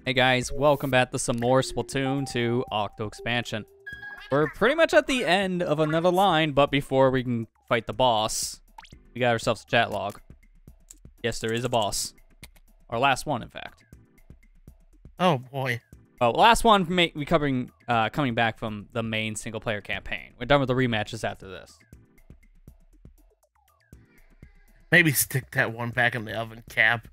Hey guys, welcome back to some more Splatoon 2 Octo expansion. We're pretty much at the end of another line, but before we can fight the boss, we got ourselves a chat log. Yes, there is a boss. Our last one, in fact. Oh boy. Well, last one we coming back from the main single-player campaign. We're done with the rematches after this. Maybe stick that one back in the oven, Cap.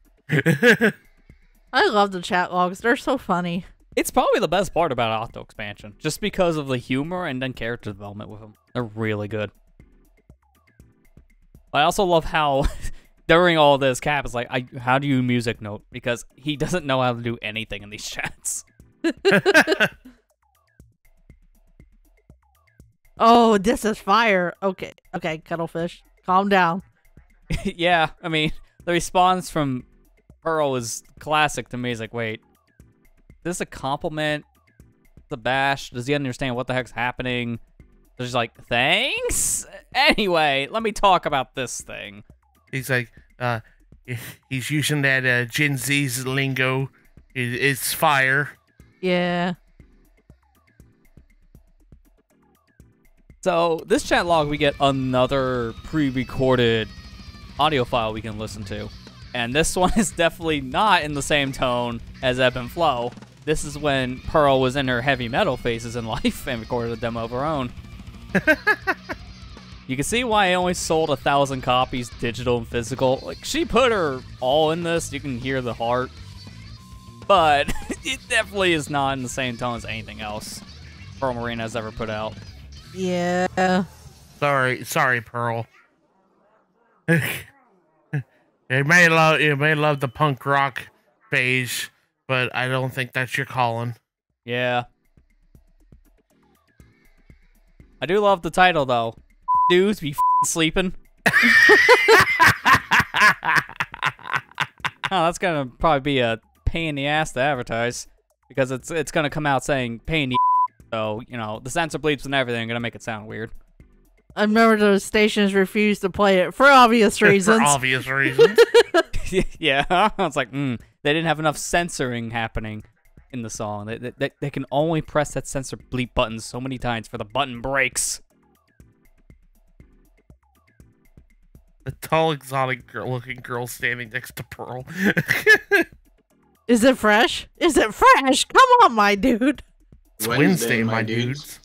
I love the chat logs. They're so funny. It's probably the best part about Octo expansion, just because of the humor and then character development with them. They're really good. I also love how during all this, Cap is like, how do you music note? Because he doesn't know how to do anything in these chats. Oh, this is fire. Okay, Cuttlefish. Calm down. Yeah, I mean, the response from Pearl is classic to me. He's like, wait, is this a compliment? The bash? Does he understand what the heck's happening? So she's like, thanks? Anyway, let me talk about this thing. He's like, he's using that Gen Z's lingo. It's fire. Yeah. So, this chat log, we get another pre-recorded audio file we can listen to. And this one is definitely not in the same tone as Ebb and Flow. This is when Pearl was in her heavy metal phases in life and recorded a demo of her own. You can see why I only sold 1,000 copies, digital and physical. Like, she put her all in this. You can hear the heart. But it definitely is not in the same tone as anything else Pearl Marine has ever put out. Yeah. Sorry, Pearl. You may love the punk rock beige, but I don't think that's your calling. Yeah. I do love the title, though. Dudes be sleeping. Oh, that's gonna probably be a pain in the ass to advertise, because it's gonna come out saying pain in the so, you know, the censor bleeps and everything are gonna make it sound weird. I remember those stations refused to play it for obvious reasons. For obvious reasons. Yeah, I was like, they didn't have enough censoring happening in the song. They can only press that censor bleep button so many times for the button breaks. A tall, exotic-looking girl standing next to Pearl. Is it fresh? Is it fresh? Come on, my dude. It's Wednesday, my dudes.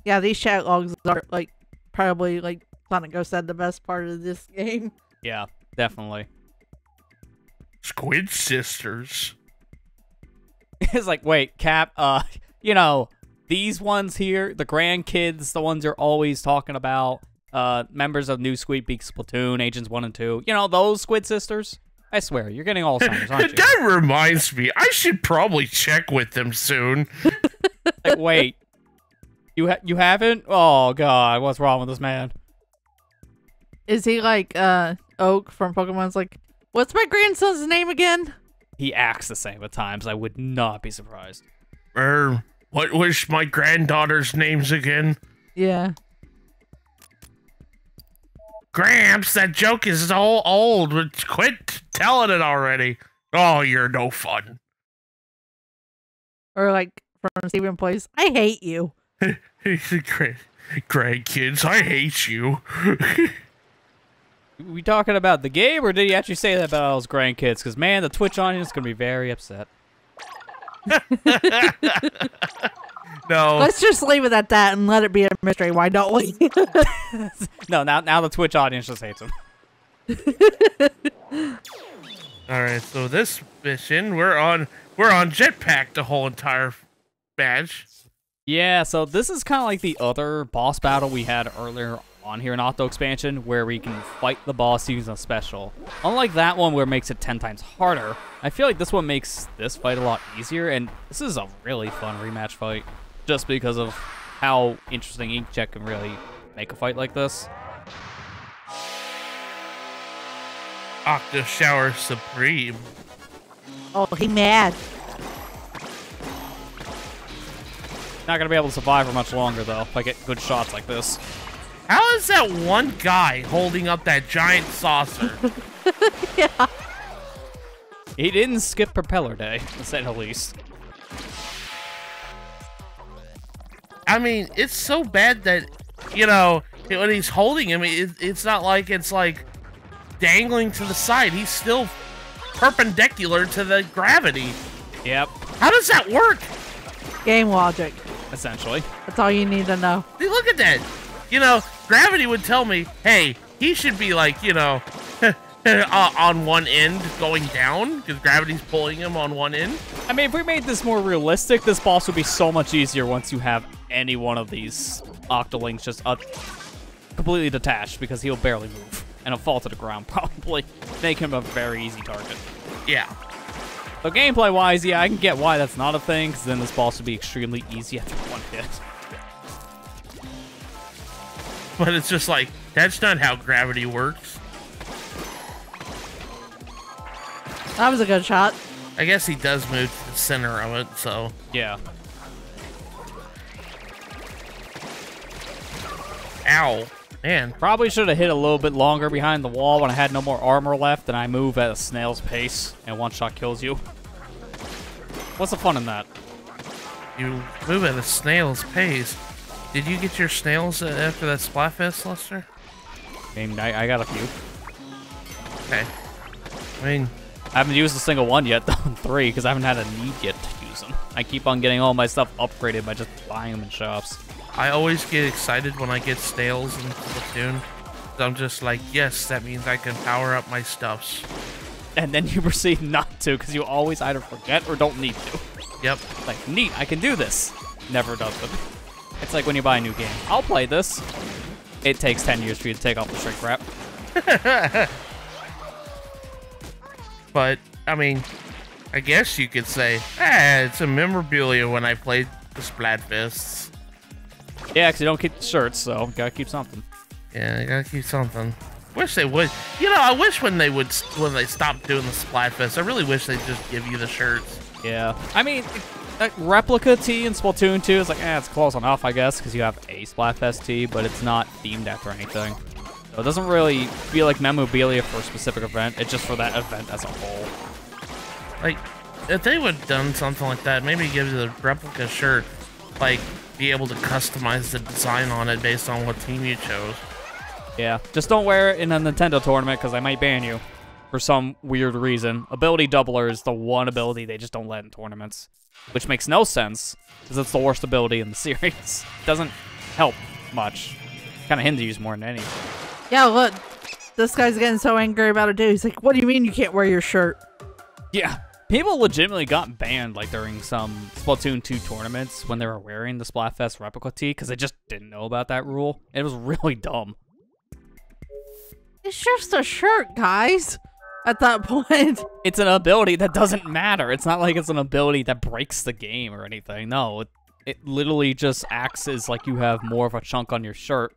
Yeah, these chat logs are, like, probably, like Sonic Ghost said, the best part of this game. Yeah, definitely. Squid Sisters. It's like, wait, Cap, you know, these ones here, the grandkids, the ones you're always talking about, members of New Squid Peak Splatoon, Agents 1 and 2, you know, those Squid Sisters? I swear, you're getting Alzheimer's, aren't you? That reminds me, I should probably check with them soon. Like, wait. You haven't? Oh, God, what's wrong with this man? Is he like, Oak from Pokemon's like, what's my grandson's name again? He acts the same at times. I would not be surprised. What was my granddaughter's names again? Yeah. Gramps, that joke is so old. Quit telling it already. Oh, you're no fun. Or like, from Sleepin Place, I hate you. Grandkids, I hate you. We talking about the game, or did he actually say that about all his grandkids? Because, man, the Twitch audience is going to be very upset. No. Let's just leave it at that and let it be a mystery. Why don't we? No, now the Twitch audience just hates him. Alright, so this mission, we're on jetpack the whole entire badge. Yeah, so this is kind of like the other boss battle we had earlier on here in Octo Expansion, where we can fight the boss using a special. Unlike that one where it makes it 10 times harder, I feel like this one makes this fight a lot easier, and this is a really fun rematch fight, just because of how interesting Inkjet can really make a fight like this. Octo Shower Supreme. Oh, he mad. Not gonna be able to survive for much longer, though, if I get good shots like this. How is that one guy holding up that giant saucer? Yeah. He didn't skip Propeller Day, to say the least. I mean, it's so bad that, you know, when he's holding him, it's not like it's like dangling to the side. He's still perpendicular to the gravity. Yep. How does that work? Game logic. Essentially. That's all you need to know. See, look at that. You know, gravity would tell me, hey, he should be like, you know, on one end going down because gravity's pulling him on one end. I mean, if we made this more realistic, this boss would be so much easier once you have any one of these Octolings just completely detached because he'll barely move and he'll fall to the ground probably, make him a very easy target. Yeah. So gameplay-wise, yeah, I can get why that's not a thing, because then this boss would be extremely easy after one hit. But it's just like, that's not how gravity works. That was a good shot. I guess he does move to the center of it, so. Yeah. Ow. Man. Probably should have hit a little bit longer behind the wall when I had no more armor left, and I move at a snail's pace, and one shot kills you. What's the fun in that? You move at a snail's pace. Did you get your snails after that Splatfest, Lester? I mean, I got a few. Okay. I mean, I haven't used a single one yet, though, in 3, because I haven't had a need yet to use them. I keep on getting all my stuff upgraded by just buying them in shops. I always get excited when I get snails in Splatoon. I'm just like, yes, that means I can power up my stuffs. And then you proceed not to, because you always either forget or don't need to. Yep. Like, neat, I can do this. Never does it. It's like when you buy a new game. I'll play this. It takes 10 years for you to take off the shrink wrap. But, I mean, I guess you could say, it's a memorabilia when I played the Splatfests. Yeah, because you don't keep the shirts, so gotta keep something. Yeah, I gotta keep something. Wish they would. You know, I wish when they stopped doing the Splatfest, I really wish they'd just give you the shirts. Yeah. I mean, that replica tee in Splatoon 2 is like, it's close enough, I guess, because you have a Splatfest tee, but it's not themed after anything. So it doesn't really feel like memorabilia for a specific event. It's just for that event as a whole. Like, if they would have done something like that, maybe give you the replica shirt, like, be able to customize the design on it based on what team you chose. Yeah, just don't wear it in a Nintendo tournament because I might ban you for some weird reason. Ability Doubler is the one ability they just don't let in tournaments, which makes no sense because it's the worst ability in the series. It doesn't help much. Kind of hinders you more than anything. Yeah, look. This guy's getting so angry about it, too. He's like, what do you mean you can't wear your shirt? Yeah. People legitimately got banned like during some Splatoon 2 tournaments when they were wearing the Splatfest replica tee because they just didn't know about that rule. It was really dumb. It's just a shirt, guys. At that point. It's an ability that doesn't matter. It's not like it's an ability that breaks the game or anything. No, it literally just acts as like you have more of a chunk on your shirt,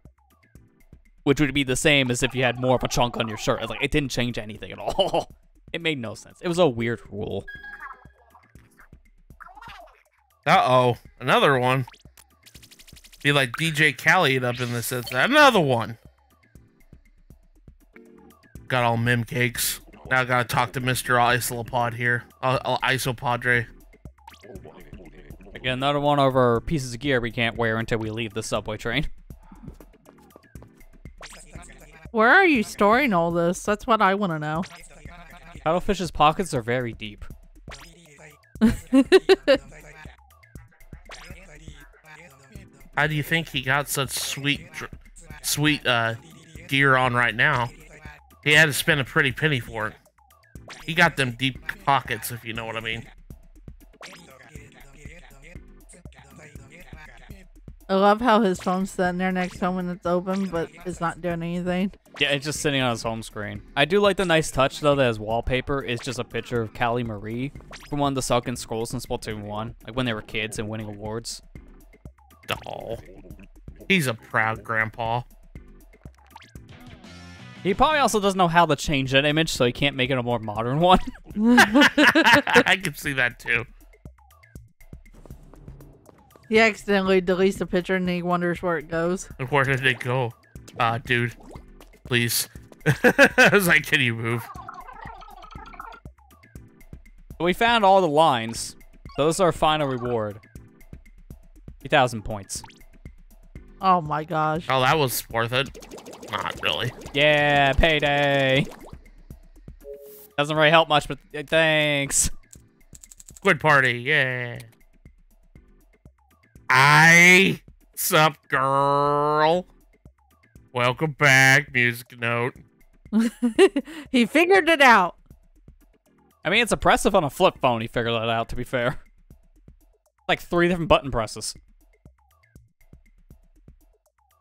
which would be the same as if you had more of a chunk on your shirt. It's like, it didn't change anything at all. It made no sense. It was a weird rule. Uh-oh. Another one. Be like DJ Khaled up in this. Another one. Got all mem cakes. Now I gotta talk to Mr. Isopod here. Isopadre. Again, another one of our pieces of gear we can't wear until we leave the subway train. Where are you storing all this? That's what I want to know. Cuttlefish's pockets are very deep. How do you think he got such sweet gear on right now? He had to spend a pretty penny for it. He got them deep pockets, if you know what I mean. I love how his phone's sitting there next to him when it's open, but it's not doing anything. Yeah, it's just sitting on his home screen. I do like the nice touch, though, that his wallpaper is just a picture of Callie Marie from one of the Sunken Scrolls in Splatoon 1, like when they were kids and winning awards. Oh, he's a proud grandpa. He probably also doesn't know how to change that image, so he can't make it a more modern one. I can see that, too. He accidentally deletes the picture and he wonders where it goes. Where did it go? Dude, please. I was like, can you move? We found all the lines. Those are our final reward. 3,000 points. Oh my gosh. Oh, that was worth it. Not really. Yeah, payday. Doesn't really help much, but thanks. Squid party, yeah. Sup, girl? Welcome back, music note. He figured it out. I mean, it's impressive on a flip phone he figured that out, to be fair. Like 3 different button presses.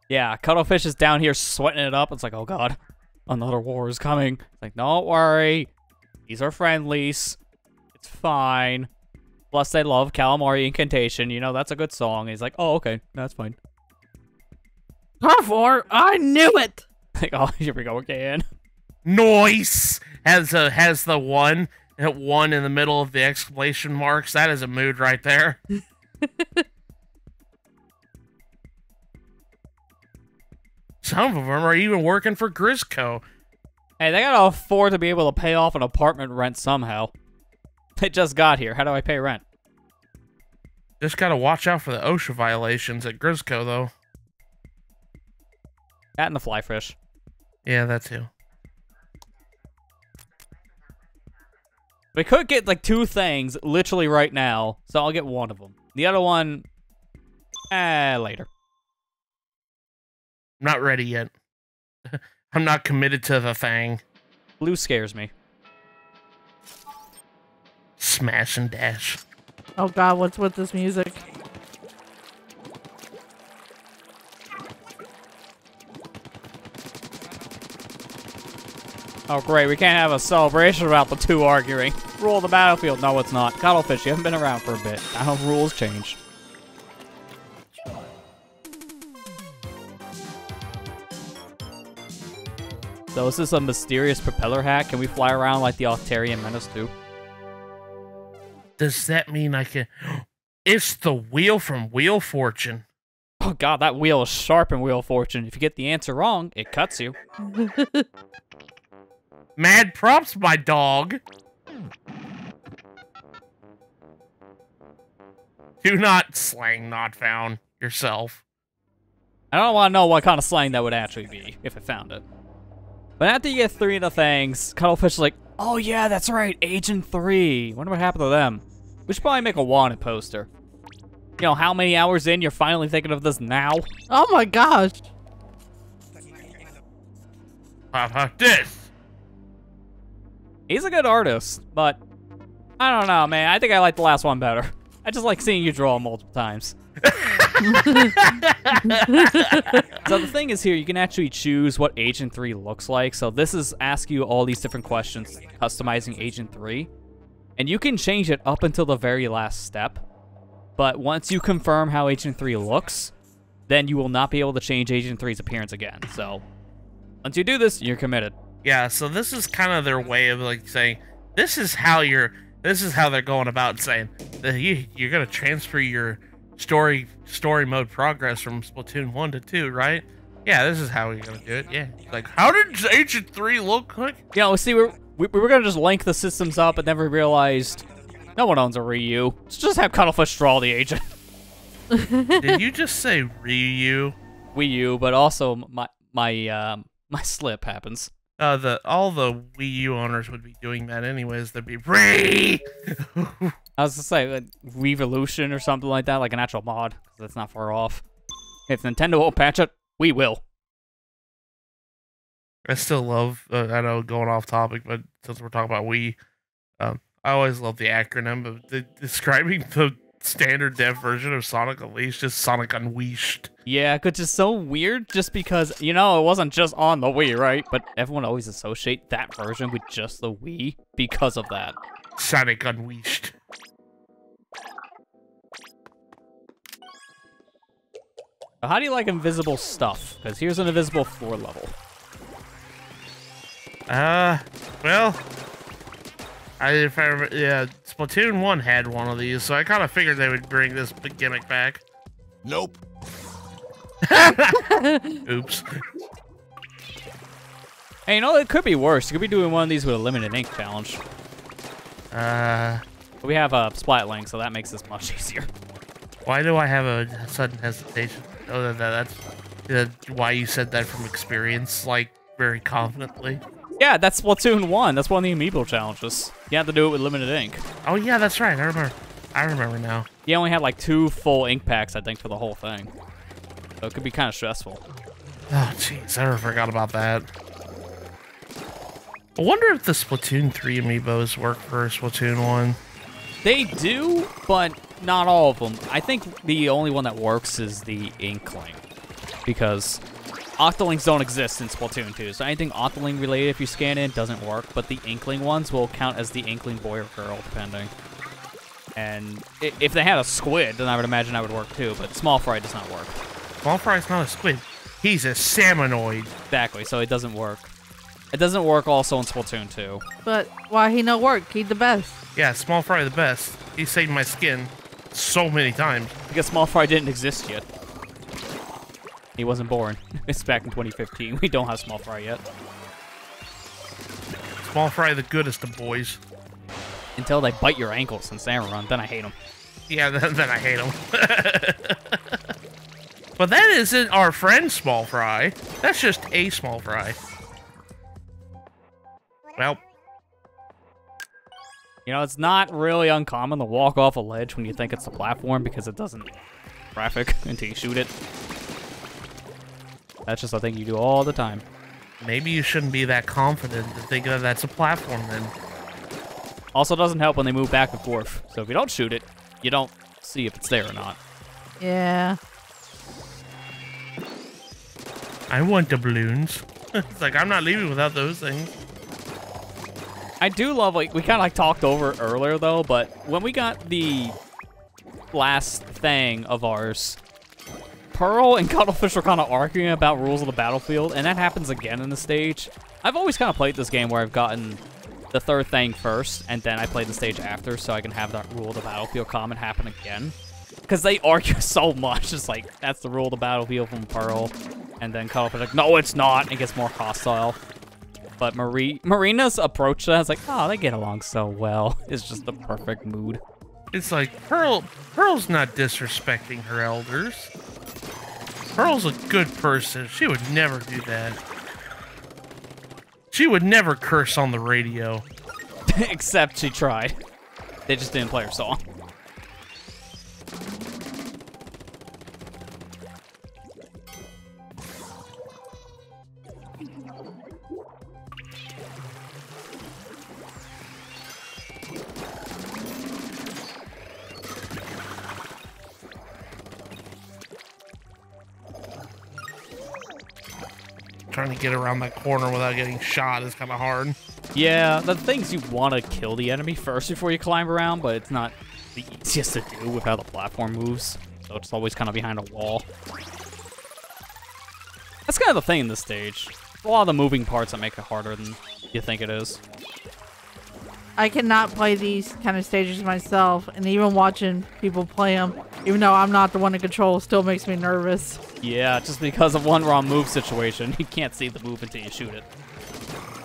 Yeah, Cuttlefish is down here sweating it up. It's like, oh god, another war is coming. It's like, don't worry. These are friendlies. It's fine. Plus, they love Calamari Incantation. You know, that's a good song. He's like, oh, okay, that's fine. Therefore, I knew it. Like, oh, here we go again. Noise has the one in the middle of the exclamation marks. That is a mood right there. Some of them are even working for Grisco. Hey, they gotta afford to be able to pay off an apartment rent somehow. They just got here. How do I pay rent? Just gotta watch out for the OSHA violations at Grisco, though. That and the fly fish. Yeah, that too. We could get like 2 things literally right now, so I'll get one of them. The other one, later. I'm not ready yet. I'm not committed to the thing. Blue scares me. Smash and dash. Oh god, what's with this music? Oh great, we can't have a celebration about the 2 arguing. Rule the battlefield. No, it's not. Cuttlefish, you haven't been around for a bit. I know rules changed. So is this a mysterious propeller hack? Can we fly around like the Octarian Menace too? Does that mean I can... It's the wheel from Wheel Fortune. Oh god, that wheel is sharp in Wheel of Fortune. If you get the answer wrong, it cuts you. Mad props, my dog. Do not slang not found yourself. I don't want to know what kind of slang that would actually be if I found it. But after you get 3 of the things, Cuttlefish is like, oh yeah, that's right, Agent 3. Wonder what happened to them. We should probably make a wanted poster. You know, how many hours in you're finally thinking of this now? Oh my gosh. How about this? He's a good artist, but I don't know, man. I think I like the last one better. I just like seeing you draw multiple times. So the thing is here, you can actually choose what Agent 3 looks like. So this is asking you all these different questions, customizing Agent 3. And you can change it up until the very last step. But once you confirm how Agent 3 looks, then you will not be able to change Agent 3's appearance again. So once you do this, you're committed. Yeah, so this is kind of their way of like saying, this is how they're going about saying that you're gonna transfer your story mode progress from Splatoon 1 to 2, right? Yeah, this is how we're gonna do it. Yeah, like how did Agent 3 look like? You know, see, we were gonna just link the systems up, and then we realized no one owns a Ryu. Let's just have Cuttlefish draw the agent. Did you just say Ryu? Wii U, but also my slip happens. All the Wii U owners would be doing that anyways. They'd be Ree. I was to say like, Revolution or something like that, like an actual mod, because that's not far off. If Nintendo won't patch it, we will. I still love. I know going off topic, but since we're talking about Wii, I always love the acronym of describing the standard dev version of Sonic Unleashed, just Sonic Unleashed. Yeah, which is so weird just because, you know, it wasn't just on the Wii, right? But everyone always associate that version with just the Wii because of that. Sonic Unleashed. So how do you like invisible stuff? Because here's an invisible floor level. Well, Splatoon 1 had one of these, so I kind of figured they would bring this big gimmick back. Nope. Oops. Hey, you know, it could be worse. You could be doing one of these with a limited ink challenge. Uh, But we have a splat link, so that makes this much easier. why do I have a sudden hesitation? Oh, that's why you said that from experience, like, very confidently. Yeah, that's Splatoon 1. That's one of the amiibo challenges. You have to do it with limited ink. Oh, yeah, that's right. I remember now. You only had like 2 full ink packs, I think, for the whole thing. So it could be kind of stressful. Oh, jeez, I forgot about that. I wonder if the Splatoon 3 amiibos work for Splatoon 1. They do, but not all of them. I think the only one that works is the Inkling. Because Octolinks don't exist in Splatoon 2, so anything Octoling related, if you scan in, doesn't work. But the Inkling ones will count as the Inkling boy or girl, depending. And if they had a squid, then I would imagine that would work too, but Small Fry does not work. Small Fry's not a squid. He's a salmonoid. Exactly, so it doesn't work. It doesn't work also in Splatoon 2. But why he no work? He the best. Yeah, Small Fry the best. He saved my skin so many times. Because Small Fry didn't exist yet. He wasn't born. It's back in 2015. We don't have Small Fry yet. Small Fry the goodest of boys. Until they bite your ankles in Salmon Run, then I hate them. Yeah, then I hate him. But that isn't our friend Small Fry. That's just a Small Fry. Well, You know, it's not really uncommon to walk off a ledge when you think it's a platform because it doesn't traffic until you shoot it. That's just a thing you do all the time. maybe you shouldn't be that confident to think that that's a platform then. Also doesn't help when they move back and forth. So if you don't shoot it, you don't see if it's there or not. Yeah. I want the balloons. It's like, I'm not leaving without those things. I do love, like, we kind of like talked over it earlier though, but when we got the last thing of ours, Pearl and Cuttlefish were kind of arguing about rules of the battlefield, and that happens again in the stage. I've always kind of played this game where I've gotten the third thing first, and then I play the stage after, so I can have that rule of the battlefield comment happen again. Because they argue so much. It's like, that's the rule of the battlefield from Pearl. And then Cuttlefish like, no, it's not. And it gets more hostile. But Marina's approach to that is like, oh, they get along so well. It's just the perfect mood. It's like, Pearl's not disrespecting her elders. Pearl's a good person. She would never do that. She would never curse on the radio. Except she tried. They just didn't play her song. Trying to get around that corner without getting shot is kind of hard. Yeah, the things you want to kill the enemy first before you climb around, but it's not the easiest to do with how the platform moves. So it's always kind of behind a wall. That's kind of the thing in this stage. A lot of the moving parts that make it harder than you think it is. I cannot play these kind of stages myself, and even watching people play them, even though I'm not the one in control, still makes me nervous. Yeah, just because of one wrong move situation, you can't see the move until you shoot it.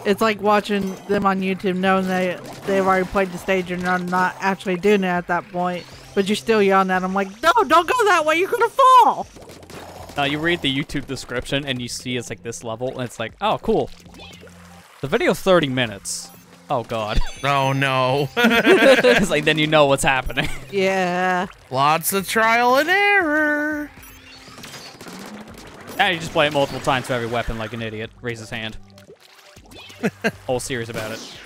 It's like watching them on YouTube knowing they've already played the stage and are not actually doing it at that point, but you're still yelling at them like, no, don't go that way, you're gonna fall! Now you read the YouTube description and you see it's like this level, and it's like, oh, cool. The video's 30 minutes. Oh, God. Oh, no. It's like, then you know what's happening. Yeah. Lots of trial and error. And you just play it multiple times for every weapon like an idiot. Raise his hand. Whole series about it.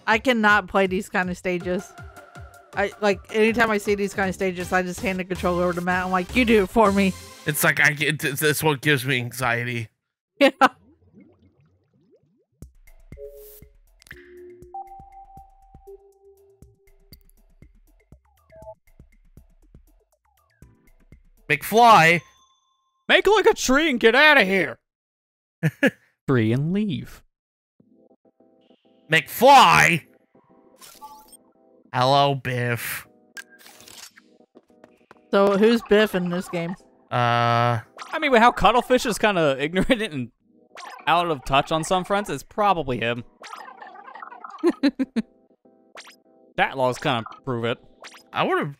I cannot play these kind of stages. Anytime I see these kind of stages, I just hand the controller over to Matt. I'm like, you do it for me. It's like, that's what gives me anxiety. Yeah. McFly. Make like a tree and get out of here. Tree and leave. McFly. Hello, Biff. So who's Biff in this game? I mean, with how Cuttlefish is kind of ignorant and out of touch on some fronts, it's probably him. That laws kind of prove it. I would have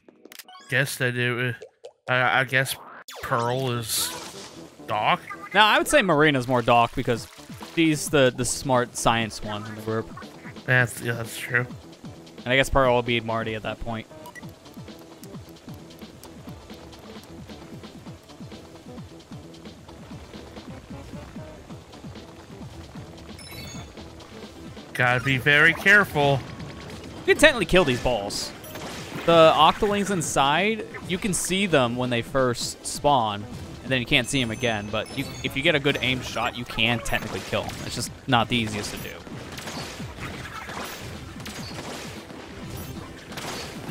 guessed that it. I guess Pearl is Doc. Now I would say Marina's more Doc because she's the smart science one in the group. That's true. And I guess Pearl will be Marty at that point. Gotta be very careful. You can technically kill these balls. The octolings inside, you can see them when they first spawn, and then you can't see them again. But if you get a good aim shot, you can technically kill them. It's just not the easiest to do.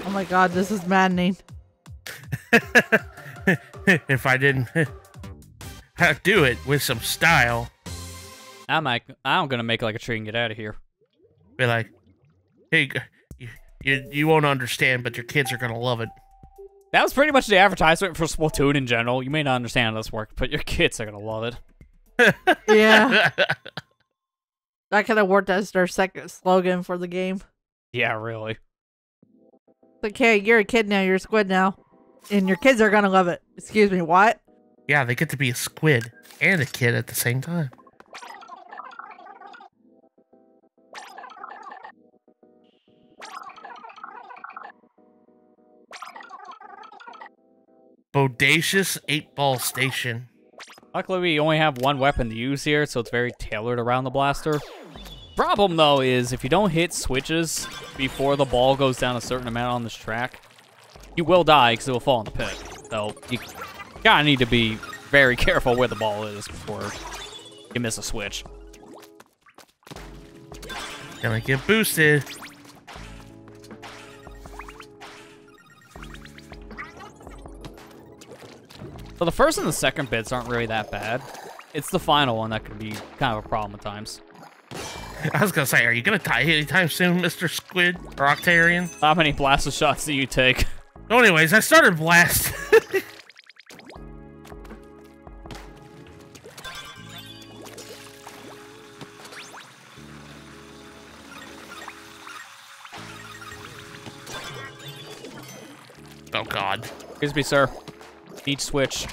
Oh my god, this is maddening. If I didn't do it with some style, I'm gonna make like a tree and get out of here. be like, hey, you won't understand, but your kids are gonna love it. That was pretty much the advertisement for Splatoon in general. You may not understand how this works, but your kids are gonna love it. Yeah. That could have worked as their second slogan for the game. Yeah, really. Like, hey, you're a kid now, you're a squid now. And your kids are gonna love it. Excuse me, what? Yeah, they get to be a squid and a kid at the same time. Bodacious 8-ball station. Luckily, we only have one weapon to use here, so it's very tailored around the blaster. Problem, though, is if you don't hit switches before the ball goes down a certain amount on this track, you will die because it will fall in the pit. So you gotta need to be very careful where the ball is before you miss a switch. Gonna get boosted. So the first and the second bits aren't really that bad. It's the final one that can be kind of a problem at times. I was gonna say, are you gonna die anytime soon, Mr. Squid or Octarian? How many blasted shots do you take? So anyways, I started blast. Oh god. Excuse me, sir. Need switch.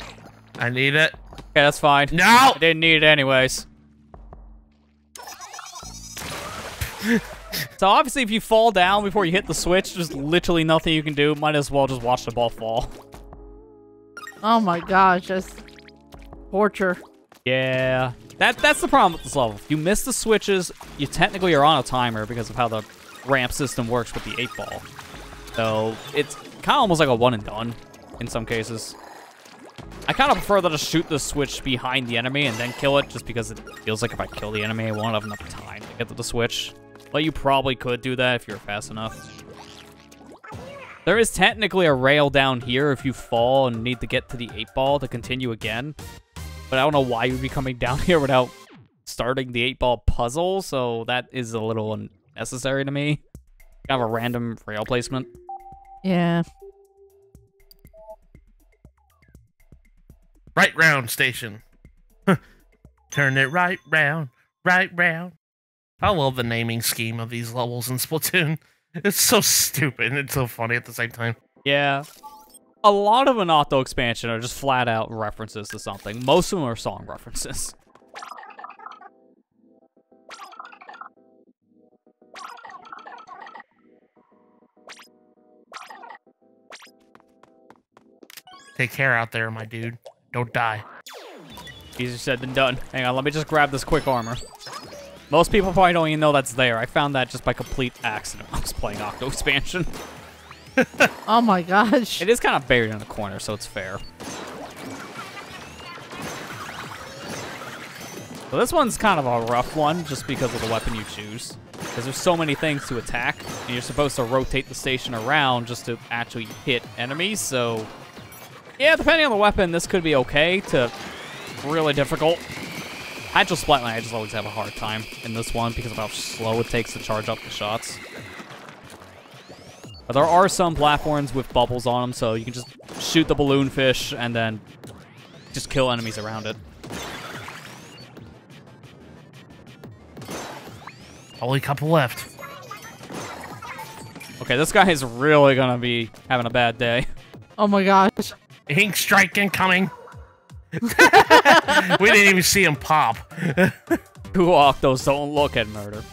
I need it. Okay, that's fine. No! I didn't need it anyways. So obviously if you fall down before you hit the switch, there's literally nothing you can do. Might as well just watch the ball fall. Oh my gosh, that's torture. Yeah. That's the problem with this level. If you miss the switches, you technically are on a timer because of how the ramp system works with the 8-ball. So it's kind of almost like a one and done in some cases. I kind of prefer to just shoot the switch behind the enemy and then kill it, just because it feels like if I kill the enemy, I won't have enough time to get to the switch. But you probably could do that if you're fast enough. There is technically a rail down here if you fall and need to get to the 8-ball to continue again. But I don't know why you'd be coming down here without starting the 8-ball puzzle, so that is a little unnecessary to me. Kind of a random rail placement. Yeah. Right round station. Turn it right round, right round. I love the naming scheme of these levels in Splatoon. It's so stupid and it's so funny at the same time. Yeah. A lot of an Octo expansion are just flat out references to something. Most of them are song references. Take care out there, my dude. Don't die. Easier said than done. Hang on, let me just grab this quick armor. Most people probably don't even know that's there. I found that just by complete accident when I was playing Octo expansion. Oh my gosh. It is kind of buried in the corner, so it's fair. So this one's kind of a rough one, just because of the weapon you choose. Because there's so many things to attack, and you're supposed to rotate the station around just to actually hit enemies, so... yeah, depending on the weapon, this could be okay to really difficult. Agile Splatline, I just always have a hard time in this one because of how slow it takes to charge up the shots. But there are some platforms with bubbles on them, so you can just shoot the balloon fish and then just kill enemies around it. Only a couple left. Okay, this guy is really gonna be having a bad day. Oh my gosh. Ink strike incoming. We didn't even see him pop. Two Octos don't look at murder.